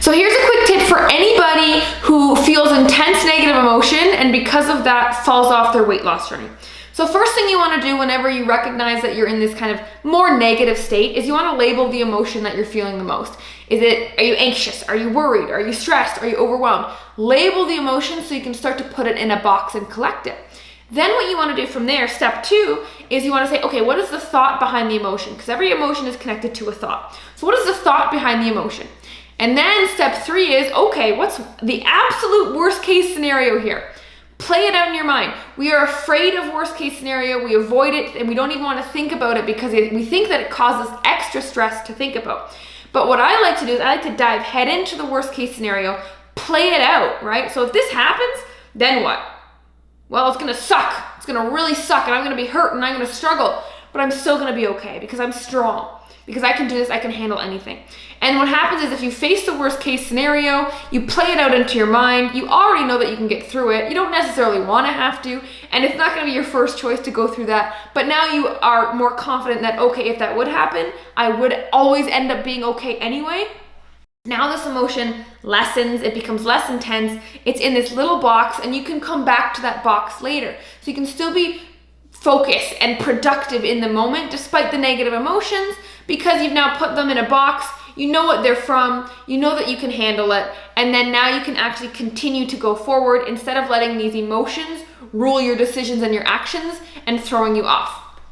So here's a quick tip for anybody who feels intense negative emotion and because of that falls off their weight loss journey. So first thing you want to do whenever you recognize that you're in this kind of more negative state is you want to label the emotion that you're feeling the most. Are you anxious? Are you worried? Are you stressed? Are you overwhelmed? Label the emotion so you can start to put it in a box and collect it. Then what you want to do from there, step 2, is you want to say, okay, what is the thought behind the emotion? Because every emotion is connected to a thought. So what is the thought behind the emotion? And then step 3 is, okay, what's the absolute worst case scenario here? Play it out in your mind. We are afraid of worst case scenario. We avoid it and we don't even want to think about it because we think that it causes extra stress to think about. But what I like to do is I like to dive head into the worst case scenario, play it out, right? So if this happens, then what? Well, it's going to suck. It's going to really suck and I'm going to be hurt and I'm going to struggle, but I'm still going to be okay because I'm strong. Because I can do this, I can handle anything. And what happens is if you face the worst case scenario, you play it out into your mind, you already know that you can get through it. You don't necessarily want to have to, and it's not going to be your first choice to go through that. But now you are more confident that, okay, if that would happen, I would always end up being okay anyway. Now this emotion lessens, it becomes less intense, it's in this little box, and you can come back to that box later. So you can still be focused and productive in the moment despite the negative emotions because you've now put them in a box, you know what they're from, you know that you can handle it, and then now you can actually continue to go forward instead of letting these emotions rule your decisions and your actions and throwing you off.